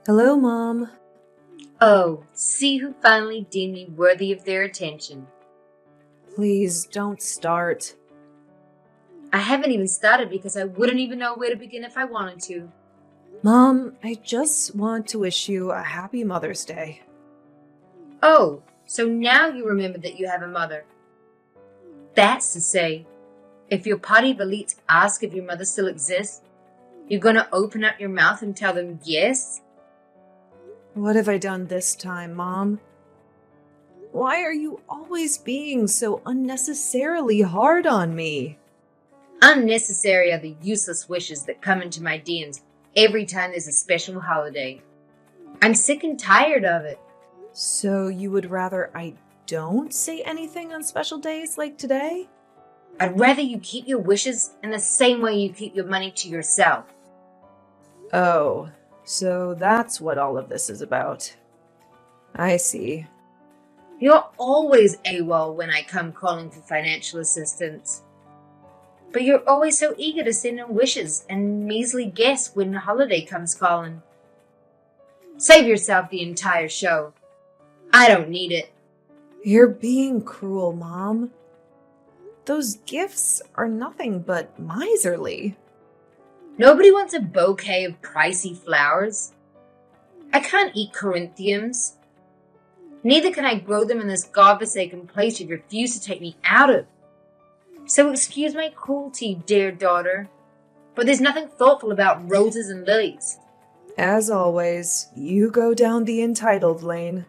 Hello, Mom. Oh, see who finally deemed me worthy of their attention. Please don't start. I haven't even started because I wouldn't even know where to begin if I wanted to. Mom, I just want to wish you a happy Mother's Day. Oh, so now you remember that you have a mother. That's to say, if your party of elites ask if your mother still exists, you're gonna open up your mouth and tell them yes? What have I done this time, Mom? Why are you always being so unnecessarily hard on me? Unnecessary are the useless wishes that come into my DMs every time there's a special holiday. I'm sick and tired of it. So you would rather I don't say anything on special days like today? I'd rather you keep your wishes in the same way you keep your money to yourself. Oh, so that's what all of this is about. I see. You're always AWOL when I come calling for financial assistance. But you're always so eager to send in wishes and measly guess when the holiday comes calling. Save yourself the entire show. I don't need it. You're being cruel, Mom. Those gifts are nothing but miserly. Nobody wants a bouquet of pricey flowers. I can't eat Corinthians. Neither can I grow them in this godforsaken place you refuse to take me out of. So excuse my cruelty, dear daughter, but there's nothing thoughtful about roses and lilies. As always, you go down the entitled lane.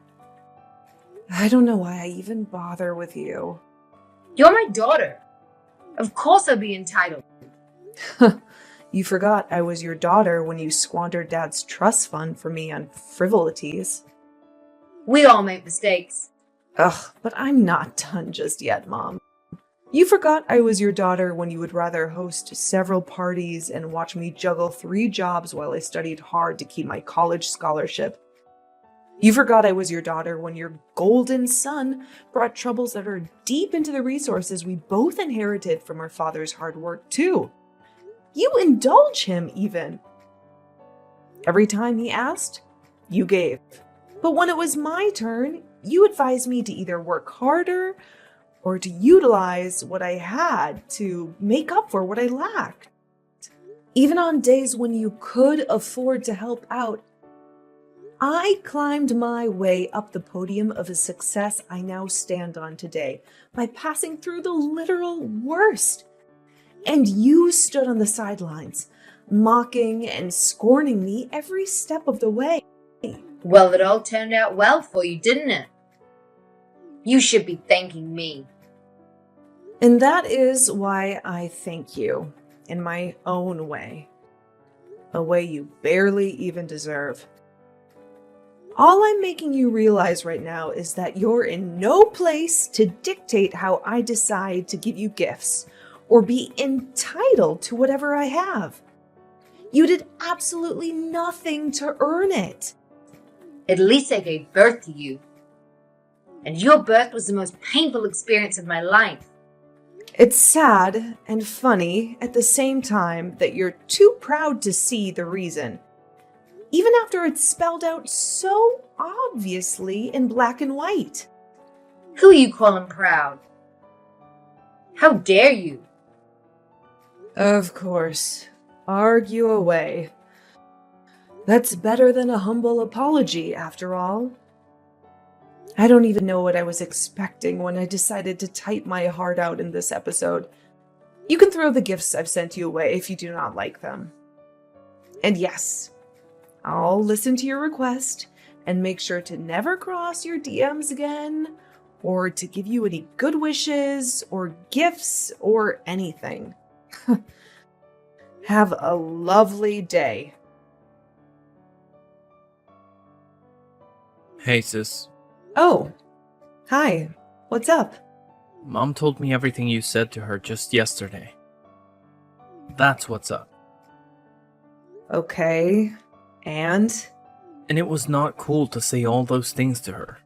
I don't know why I even bother with you. You're my daughter. Of course I'll be entitled. You forgot I was your daughter when you squandered Dad's trust fund for me on frivolities. We all make mistakes. Ugh, but I'm not done just yet, Mom. You forgot I was your daughter when you would rather host several parties and watch me juggle 3 jobs while I studied hard to keep my college scholarship. You forgot I was your daughter when your golden son brought troubles that are deep into the resources we both inherited from our father's hard work, too. You indulge him, even. Every time he asked, you gave. But when it was my turn, you advised me to either work harder or to utilize what I had to make up for what I lacked. Even on days when you could afford to help out, I climbed my way up the podium of a success I now stand on today by passing through the literal worst. And you stood on the sidelines, mocking and scorning me every step of the way. Well, it all turned out well for you, didn't it? You should be thanking me. And that is why I thank you in my own way. A way you barely even deserve. All I'm making you realize right now is that you're in no place to dictate how I decide to give you gifts or be entitled to whatever I have. You did absolutely nothing to earn it. At least I gave birth to you. And your birth was the most painful experience of my life. It's sad and funny at the same time that you're too proud to see the reason, even after it's spelled out so obviously in black and white. Who are you calling proud? How dare you? Of course. Argue away. That's better than a humble apology, after all. I don't even know what I was expecting when I decided to type my heart out in this episode. You can throw the gifts I've sent you away if you do not like them. And yes, I'll listen to your request and make sure to never cross your DMs again, or to give you any good wishes or gifts or anything. Have a lovely day. Hey, sis. Oh, hi. What's up? Mom told me everything you said to her just yesterday. That's what's up. Okay, and? And it was not cool to say all those things to her.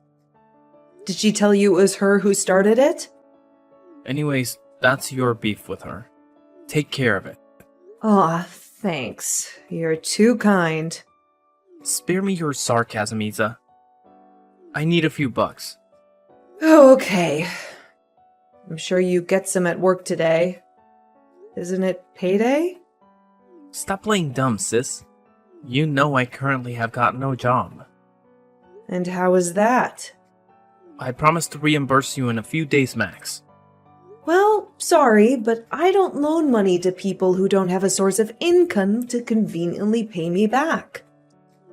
Did she tell you it was her who started it? Anyways, that's your beef with her. Take care of it. Aw, thanks. You're too kind. Spare me your sarcasm, Isa. I need a few bucks. Oh, okay. I'm sure you get some at work today. Isn't it payday? Stop playing dumb, sis. You know I currently have got no job. And how is that? I promise to reimburse you in a few days max. Well, sorry, but I don't loan money to people who don't have a source of income to conveniently pay me back.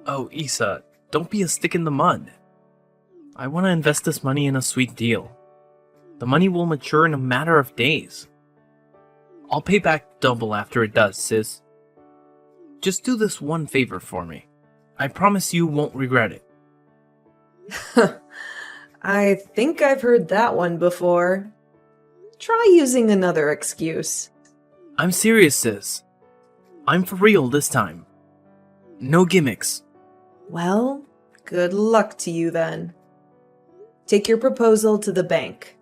Oh, Isa, don't be a stick in the mud. I want to invest this money in a sweet deal. The money will mature in a matter of days. I'll pay back double after it does, sis. Just do this one favor for me. I promise you won't regret it. I think I've heard that one before. Try using another excuse. I'm serious, sis. I'm for real this time. No gimmicks. Well, good luck to you then. Take your proposal to the bank.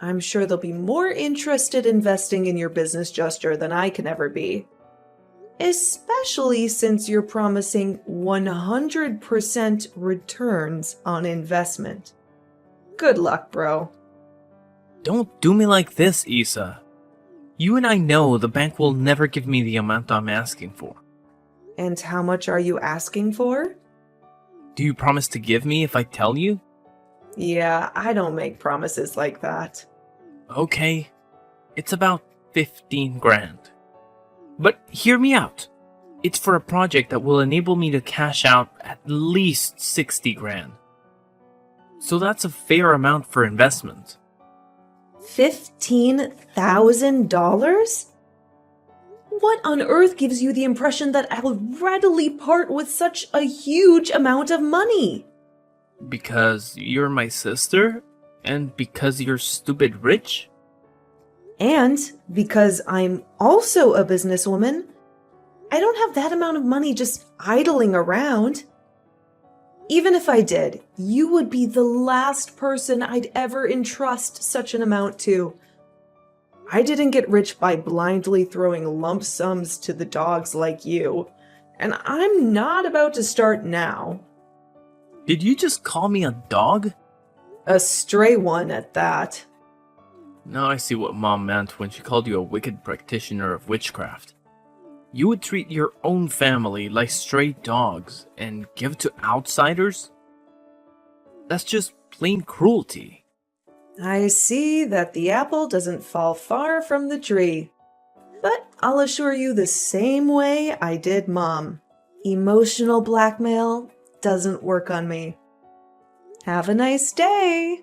I'm sure they'll be more interested investing in your business gesture than I can ever be. Especially since you're promising 100% returns on investment. Good luck, bro. Don't do me like this, Isa. You and I know the bank will never give me the amount I'm asking for. And how much are you asking for? Do you promise to give me if I tell you? Yeah, I don't make promises like that. Okay, it's about 15 grand. But hear me out. It's for a project that will enable me to cash out at least 60 grand. So that's a fair amount for investment. $15,000? What on earth gives you the impression that I'll readily part with such a huge amount of money? Because you're my sister? And because you're stupid rich? And because I'm also a businesswoman, I don't have that amount of money just idling around. Even if I did, you would be the last person I'd ever entrust such an amount to. I didn't get rich by blindly throwing lump sums to the dogs like you, and I'm not about to start now. Did you just call me a dog? A stray one at that. Now I see what Mom meant when she called you a wicked practitioner of witchcraft. You would treat your own family like stray dogs and give to outsiders? That's just plain cruelty. I see that the apple doesn't fall far from the tree. But I'll assure you the same way I did Mom. Emotional blackmail doesn't work on me. Have a nice day.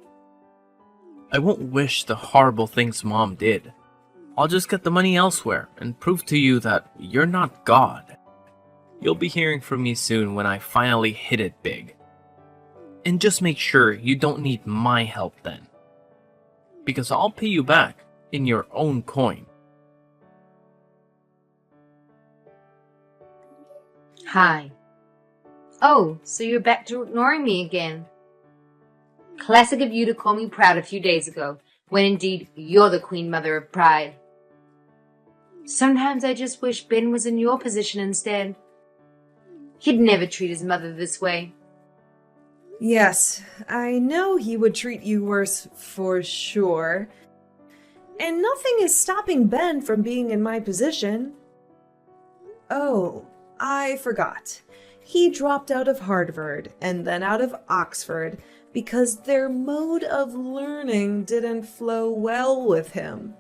I won't wish the horrible things Mom did. I'll just get the money elsewhere and prove to you that you're not God. You'll be hearing from me soon when I finally hit it big. And just make sure you don't need my help then. Because I'll pay you back in your own coin. Hi. Oh, so you're back to ignoring me again. Classic of you to call me proud a few days ago, when indeed you're the queen mother of pride. Sometimes I just wish Ben was in your position instead. He'd never treat his mother this way. Yes, I know he would treat you worse for sure. And nothing is stopping Ben from being in my position. Oh, I forgot. He dropped out of Harvard and then out of Oxford because their mode of learning didn't flow well with him.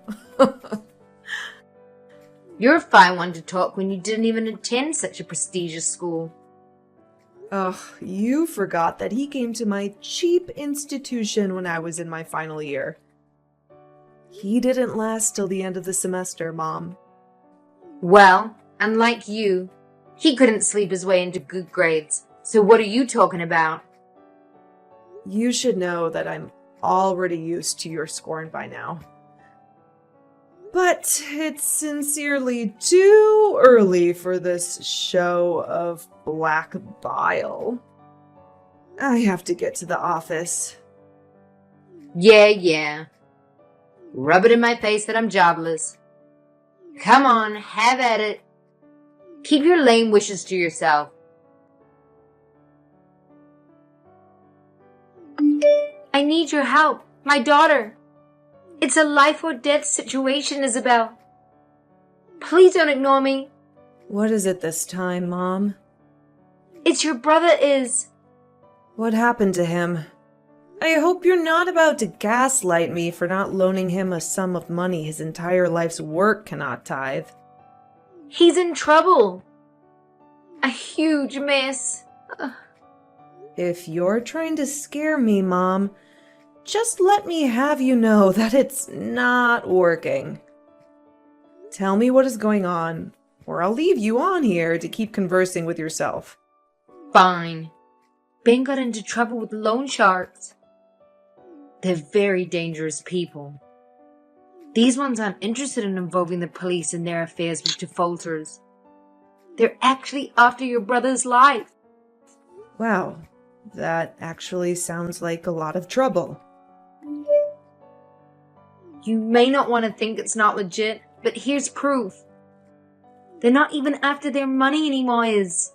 You're a fine one to talk when you didn't even attend such a prestigious school. Ugh, you forgot that he came to my cheap institution when I was in my final year. He didn't last till the end of the semester, Mom. Well, unlike you, he couldn't sleep his way into good grades. So what are you talking about? You should know that I'm already used to your scorn by now. But it's sincerely too early for this show of black bile. I have to get to the office. Yeah. Rub it in my face that I'm jobless. Come on, have at it. Keep your lame wishes to yourself. I need your help. My daughter. It's a life or death situation, Isabel. Please don't ignore me. What is it this time, Mom? It's your brother, Is. What happened to him? I hope you're not about to gaslight me for not loaning him a sum of money his entire life's work cannot tithe. He's in trouble. A huge mess. If you're trying to scare me, Mom, just let me have you know that it's not working. Tell me what is going on, or I'll leave you on here to keep conversing with yourself. Fine. Ben got into trouble with loan sharks. They're very dangerous people. These ones aren't interested in involving the police in their affairs with defaulters. They're actually after your brother's life. Wow, that actually sounds like a lot of trouble. You may not want to think it's not legit, but here's proof. They're not even after their money anymore, Is.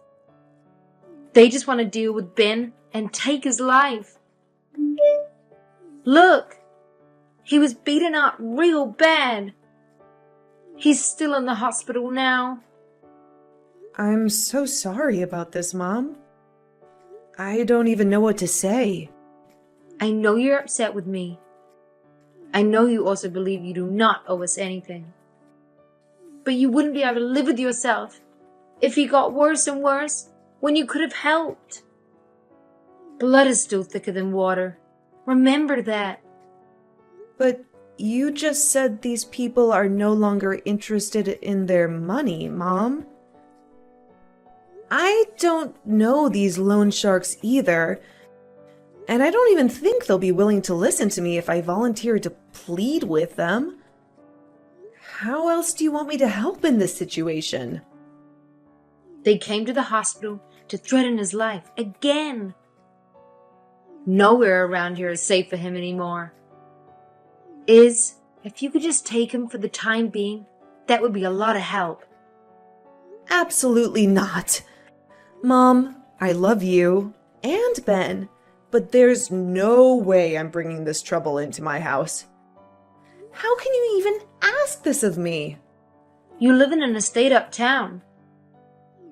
They just want to deal with Ben and take his life. Look, he was beaten up real bad. He's still in the hospital now. I'm so sorry about this, Mom. I don't even know what to say. I know you're upset with me. I know you also believe you do not owe us anything. But you wouldn't be able to live with yourself if he got worse and worse when you could have helped. Blood is still thicker than water. Remember that. But you just said these people are no longer interested in their money, Mom. I don't know these loan sharks either, and I don't even think they'll be willing to listen to me if I volunteer to plead with them. How else do you want me to help in this situation? They came to the hospital to threaten his life again. Nowhere around here is safe for him anymore. Is, if you could just take him for the time being, that would be a lot of help. Absolutely not. Mom, I love you and Ben, but there's no way I'm bringing this trouble into my house. How can you even ask this of me? You live in an estate uptown.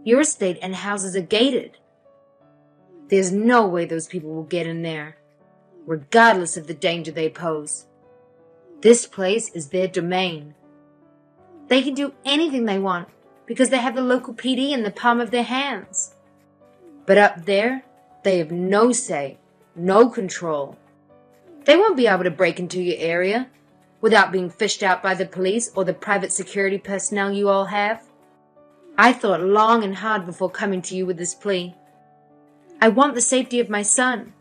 Your estate and houses are gated. There's no way those people will get in there, regardless of the danger they pose. This place is their domain. They can do anything they want because they have the local PD in the palm of their hands. But up there, they have no say, no control. They won't be able to break into your area without being fished out by the police or the private security personnel you all have. I thought long and hard before coming to you with this plea. I want the safety of my son,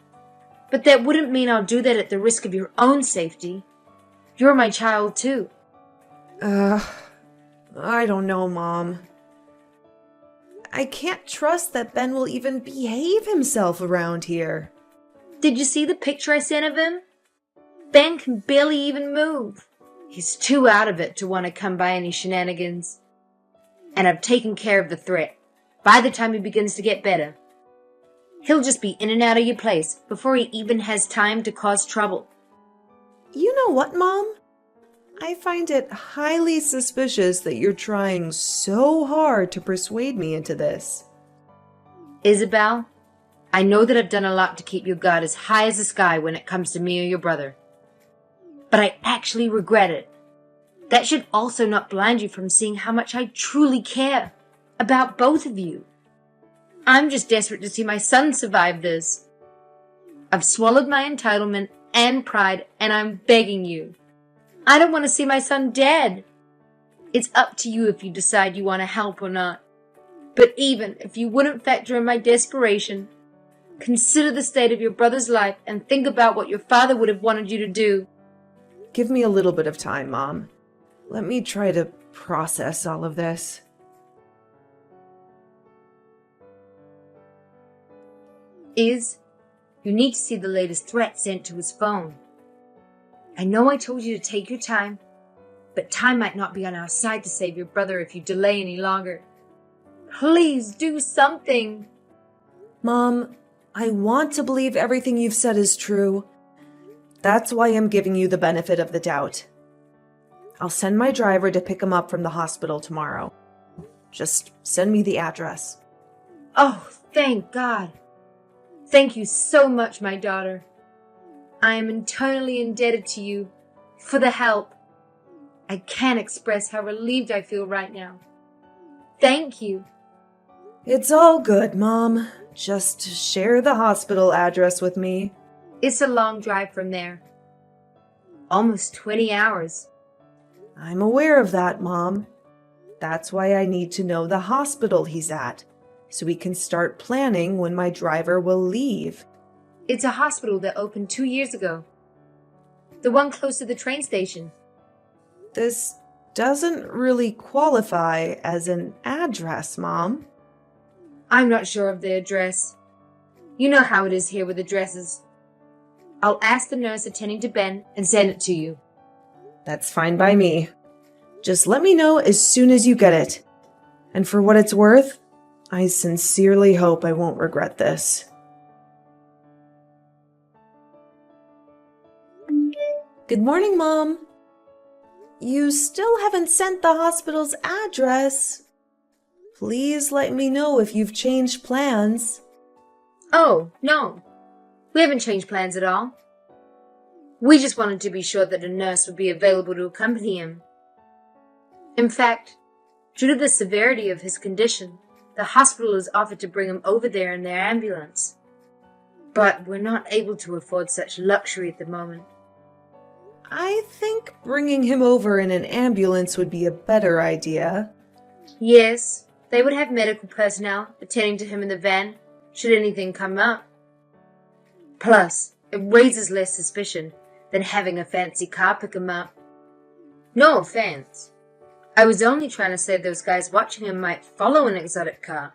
but that wouldn't mean I'll do that at the risk of your own safety. You're my child too. I don't know, Mom. I can't trust that Ben will even behave himself around here. Did you see the picture I sent of him? Ben can barely even move. He's too out of it to want to come by any shenanigans. And I've taken care of the threat. By the time he begins to get better, he'll just be in and out of your place before he even has time to cause trouble. You know what, Mom? I find it highly suspicious that you're trying so hard to persuade me into this. Isabel, I know that I've done a lot to keep your guard as high as the sky when it comes to me or your brother. But I actually regret it. That should also not blind you from seeing how much I truly care about both of you. I'm just desperate to see my son survive this. I've swallowed my entitlement and pride, and I'm begging you. I don't want to see my son dead. It's up to you if you decide you want to help or not. But even if you wouldn't factor in my desperation, consider the state of your brother's life and think about what your father would have wanted you to do. Give me a little bit of time, Mom. Let me try to process all of this. You need to see the latest threat sent to his phone. I know I told you to take your time, but time might not be on our side to save your brother if you delay any longer. Please do something. Mom, I want to believe everything you've said is true, That's why I'm giving you the benefit of the doubt. I'll send my driver to pick him up from the hospital tomorrow. Just send me the address. Oh, thank God. Thank you so much, my daughter. I am eternally indebted to you for the help. I can't express how relieved I feel right now. Thank you. It's all good, Mom. Just share the hospital address with me. It's a long drive from there. Almost 20 hours. I'm aware of that, Mom. That's why I need to know the hospital he's at, so we can start planning when my driver will leave. It's a hospital that opened 2 years ago. The one close to the train station. This doesn't really qualify as an address, Mom. I'm not sure of the address. You know how it is here with addresses. I'll ask the nurse attending to Ben and send it to you. That's fine by me. Just let me know as soon as you get it. And for what it's worth, I sincerely hope I won't regret this. Good morning, Mom. You still haven't sent the hospital's address. Please let me know if you've changed plans. Oh, no. We haven't changed plans at all. We just wanted to be sure that a nurse would be available to accompany him. In fact, due to the severity of his condition, the hospital has offered to bring him over there in their ambulance. But we're not able to afford such luxury at the moment. I think bringing him over in an ambulance would be a better idea. Yes, they would have medical personnel attending to him in the van, should anything come up. Plus, it raises less suspicion than having a fancy car pick him up. No offense. I was only trying to say those guys watching him might follow an exotic car.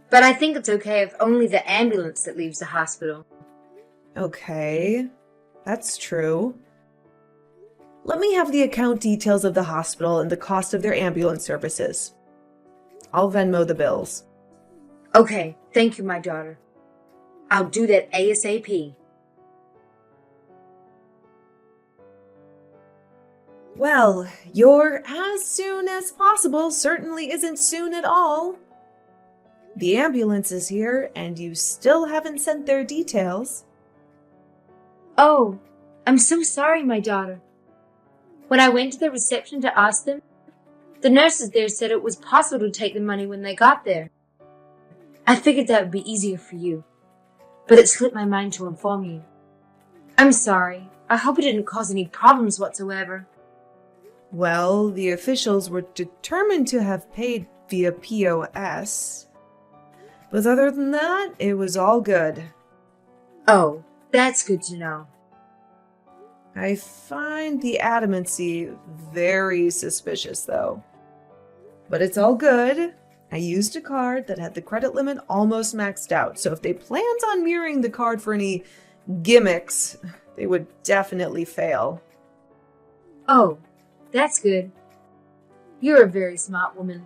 But I think it's okay if only the ambulance that leaves the hospital. Okay, that's true. Let me have the account details of the hospital and the cost of their ambulance services. I'll Venmo the bills. Okay, thank you, my daughter. I'll do that ASAP. Well, your as soon as possible certainly isn't soon at all. The ambulance is here, and you still haven't sent their details. Oh, I'm so sorry, my daughter. When I went to the reception to ask them, the nurses there said it was possible to take the money when they got there. I figured that would be easier for you, but it slipped my mind to inform you. I'm sorry. I hope it didn't cause any problems whatsoever. Well, the officials were determined to have paid via POS. But other than that, it was all good. Oh, that's good to know. I find the adamancy very suspicious, though. But it's all good. I used a card that had the credit limit almost maxed out, so if they planned on mirroring the card for any gimmicks, they would definitely fail. Oh, that's good. You're a very smart woman.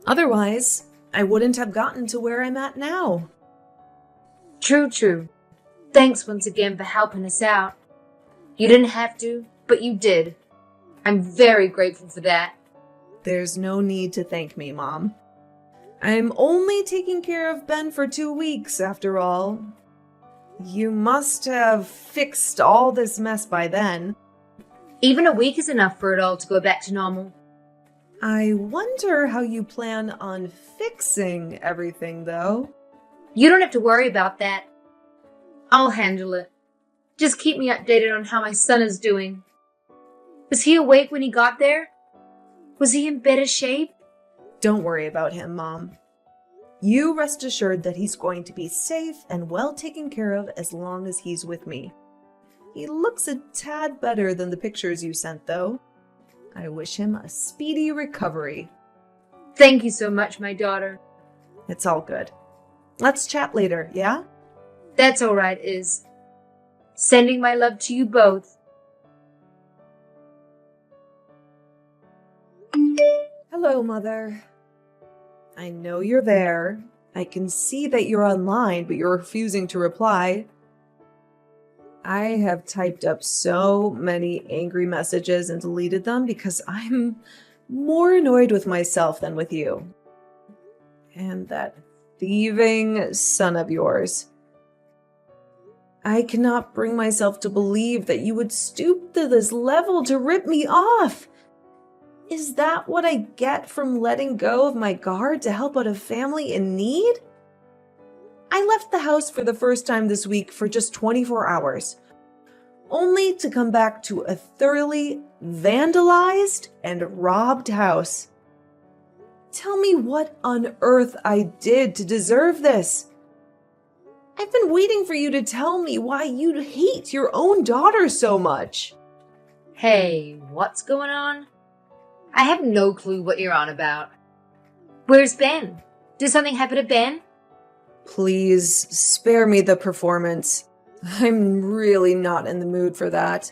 Otherwise, I wouldn't have gotten to where I'm at now. True. Thanks once again for helping us out. You didn't have to, but you did. I'm very grateful for that. There's no need to thank me, Mom. I'm only taking care of Ben for 2 weeks, after all. You must have fixed all this mess by then. Even a week is enough for it all to go back to normal. I wonder how you plan on fixing everything, though. You don't have to worry about that. I'll handle it. Just keep me updated on how my son is doing. Was he awake when he got there? Was he in better shape? Don't worry about him, Mom. You rest assured that he's going to be safe and well taken care of as long as he's with me. He looks a tad better than the pictures you sent, though. I wish him a speedy recovery. Thank you so much, my daughter. It's all good. Let's chat later, yeah? That's all right, Iz. Sending my love to you both. Hello, Mother. I know you're there. I can see that you're online, but you're refusing to reply. I have typed up so many angry messages and deleted them because I'm more annoyed with myself than with you. And that thieving son of yours. I cannot bring myself to believe that you would stoop to this level to rip me off. Is that what I get from letting go of my guard to help out a family in need? I left the house for the first time this week for just 24 hours, only to come back to a thoroughly vandalized and robbed house. Tell me what on earth I did to deserve this. I've been waiting for you to tell me why you hate your own daughter so much. Hey, what's going on? I have no clue what you're on about. Where's Ben? Did something happen to Ben? Please spare me the performance. I'm really not in the mood for that.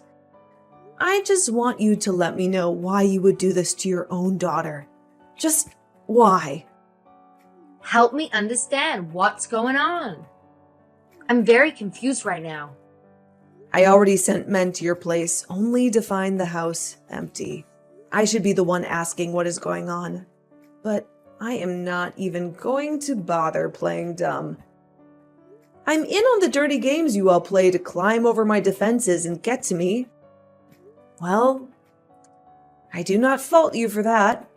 I just want you to let me know why you would do this to your own daughter. Just why? Help me understand what's going on. I'm very confused right now. I already sent men to your place, only to find the house empty. I should be the one asking what is going on, but I am not even going to bother playing dumb. I'm in on the dirty games you all play to climb over my defenses and get to me. Well, I do not fault you for that.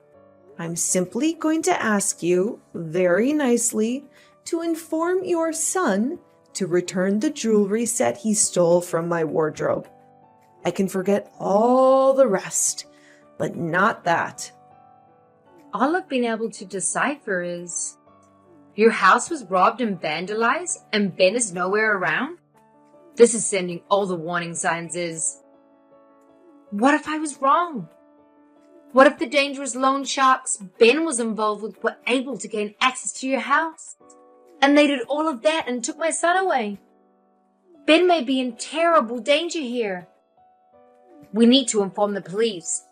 I'm simply going to ask you, very nicely, to inform your son to return the jewelry set he stole from my wardrobe. I can forget all the rest, but not that. All I've been able to decipher is your house was robbed and vandalized and Ben is nowhere around? This is sending all the warning signs. What if I was wrong? What if the dangerous loan sharks Ben was involved with were able to gain access to your house? And they did all of that and took my son away. Ben may be in terrible danger here. We need to inform the police.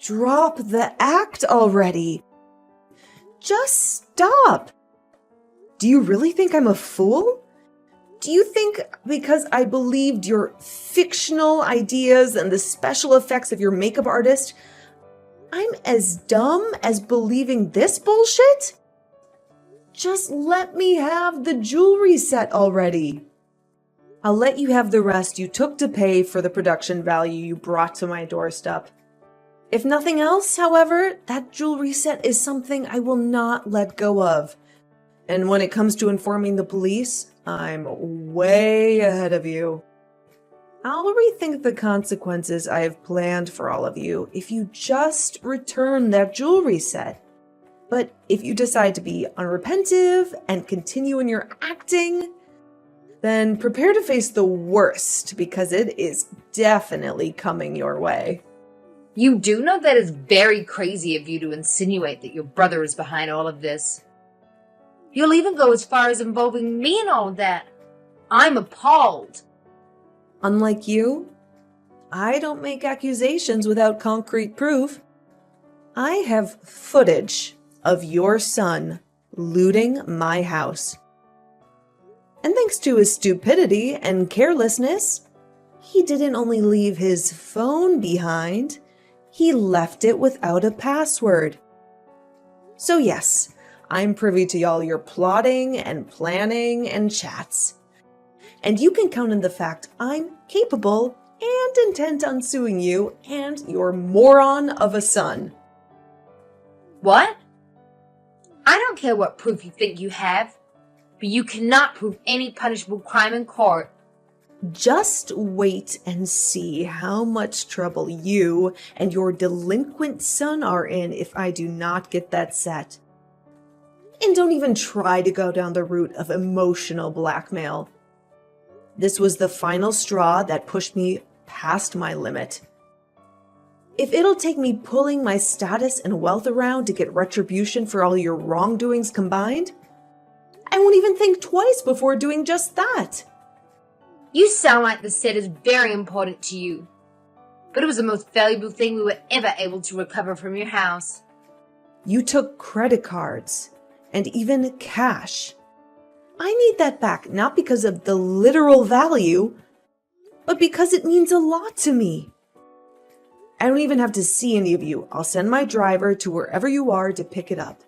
Drop the act already. Just stop. Do you really think I'm a fool? Do you think because I believed your fictional ideas and the special effects of your makeup artist, I'm as dumb as believing this bullshit? Just let me have the jewelry set already. I'll let you have the rest you took to pay for the production value you brought to my doorstep. If nothing else, however, that jewelry set is something I will not let go of. And when it comes to informing the police, I'm way ahead of you. I'll rethink the consequences I have planned for all of you if you just return that jewelry set. But if you decide to be unrepentive and continue in your acting, then prepare to face the worst because it is definitely coming your way. You do know that it's very crazy of you to insinuate that your brother is behind all of this. You'll even go as far as involving me in all of that. I'm appalled. Unlike you, I don't make accusations without concrete proof. I have footage of your son looting my house. And thanks to his stupidity and carelessness, he didn't only leave his phone behind, he left it without a password. So yes, I'm privy to all your plotting and planning and chats. And you can count on the fact I'm capable and intent on suing you and your moron of a son. What? I don't care what proof you think you have, but you cannot prove any punishable crime in court. Just wait and see how much trouble you and your delinquent son are in if I do not get that set. And don't even try to go down the route of emotional blackmail. This was the final straw that pushed me past my limit. If it'll take me pulling my status and wealth around to get retribution for all your wrongdoings combined, I won't even think twice before doing just that. You sound like the set is very important to you, but it was the most valuable thing we were ever able to recover from your house. You took credit cards and even cash. I need that back, not because of the literal value, but because it means a lot to me. I don't even have to see any of you. I'll send my driver to wherever you are to pick it up.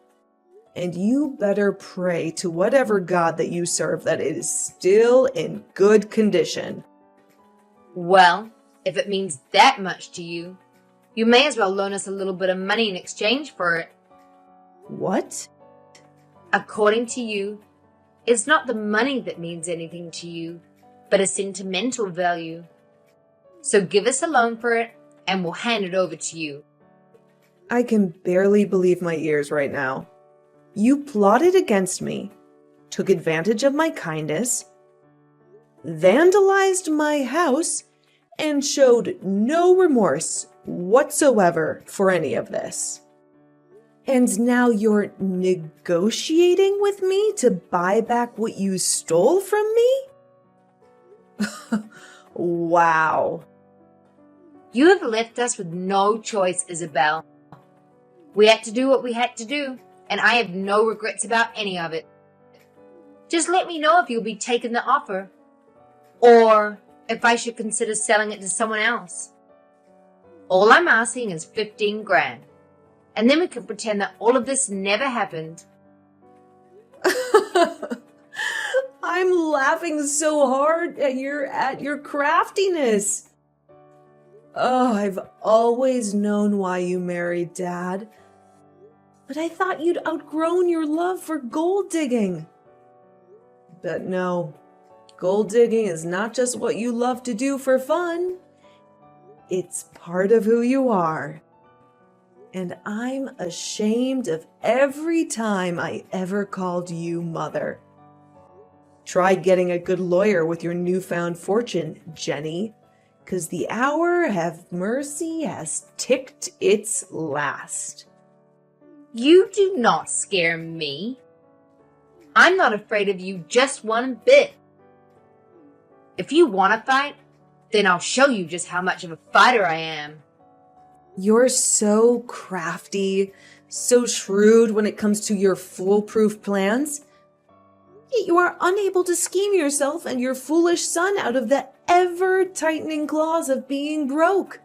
And you better pray to whatever God that you serve that it is still in good condition. Well, if it means that much to you, you may as well loan us a little bit of money in exchange for it. What? According to you, it's not the money that means anything to you, but a sentimental value. So give us a loan for it, and we'll hand it over to you. I can barely believe my ears right now. You plotted against me, took advantage of my kindness, vandalized my house, and showed no remorse whatsoever for any of this. And now you're negotiating with me to buy back what you stole from me? Wow. You have left us with no choice, Isabel. We had to do what we had to do, and I have no regrets about any of it. Just let me know if you'll be taking the offer, or if I should consider selling it to someone else. All I'm asking is 15 grand, and then we can pretend that all of this never happened. I'm laughing so hard at your craftiness. Oh, I've always known why you married Dad. But I thought you'd outgrown your love for gold digging. But no, gold digging is not just what you love to do for fun. It's part of who you are. And I'm ashamed of every time I ever called you mother. Try getting a good lawyer with your newfound fortune, Jenny, 'cause the hour of mercy has ticked its last. You do not scare me. I'm not afraid of you just one bit. If you want to fight, then I'll show you just how much of a fighter I am. You're so crafty, so shrewd when it comes to your foolproof plans. Yet you are unable to scheme yourself and your foolish son out of the ever-tightening claws of being broke.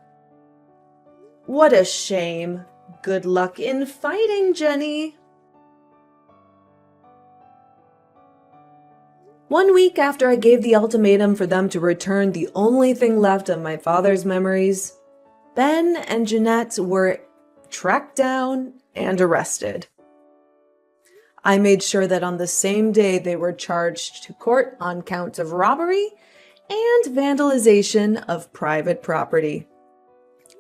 What a shame. Good luck in fighting, Jenny. 1 week after I gave the ultimatum for them to return the only thing left of my father's memories, Ben and Jeanette were tracked down and arrested. I made sure that on the same day they were charged to court on counts of robbery and vandalization of private property.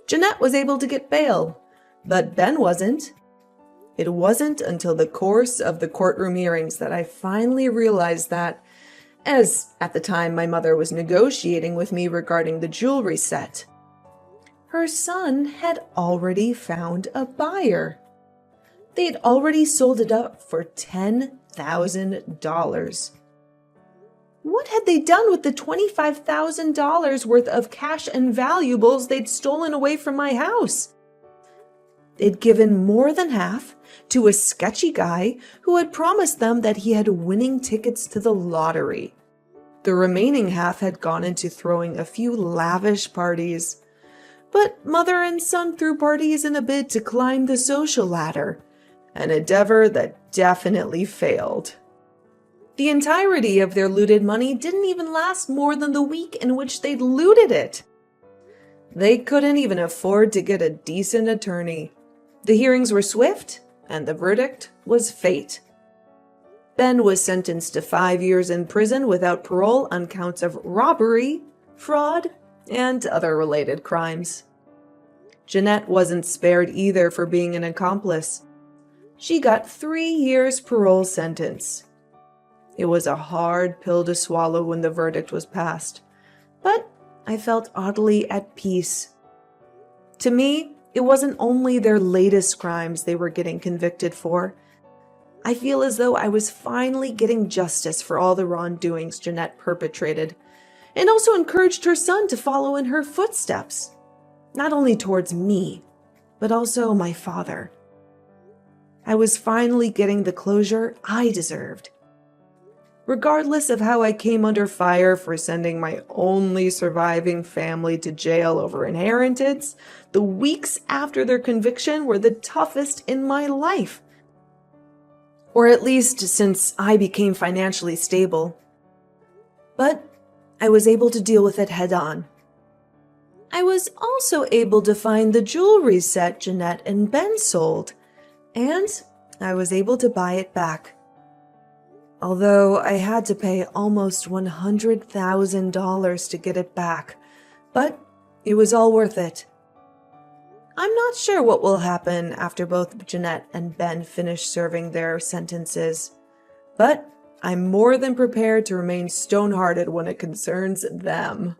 Jeanette was able to get bail, but Ben wasn't. It wasn't until the course of the courtroom hearings that I finally realized that, as at the time my mother was negotiating with me regarding the jewelry set, her son had already found a buyer. They'd already sold it up for $10,000. What had they done with the $25,000 worth of cash and valuables they'd stolen away from my house? They'd given more than half to a sketchy guy who had promised them that he had winning tickets to the lottery. The remaining half had gone into throwing a few lavish parties. But mother and son threw parties in a bid to climb the social ladder, an endeavor that definitely failed. The entirety of their looted money didn't even last more than the week in which they'd looted it. They couldn't even afford to get a decent attorney. The hearings were swift, and the verdict was fate. Ben was sentenced to 5 years in prison without parole on counts of robbery, fraud, and other related crimes. Jeanette wasn't spared either for being an accomplice. She got 3 years parole sentence. It was a hard pill to swallow when the verdict was passed, but I felt oddly at peace. To me, it wasn't only their latest crimes they were getting convicted for. I feel as though I was finally getting justice for all the wrongdoings Jeanette perpetrated, and also encouraged her son to follow in her footsteps, not only towards me, but also my father. I was finally getting the closure I deserved. regardless of how I came under fire for sending my only surviving family to jail over inheritance, the weeks after their conviction were the toughest in my life. Or at least since I became financially stable. But I was able to deal with it head on. I was also able to find the jewelry set Jeanette and Ben sold, and I was able to buy it back. Although I had to pay almost $100,000 to get it back, but it was all worth it. I'm not sure what will happen after both Jeanette and Ben finish serving their sentences, but I'm more than prepared to remain stone-hearted when it concerns them.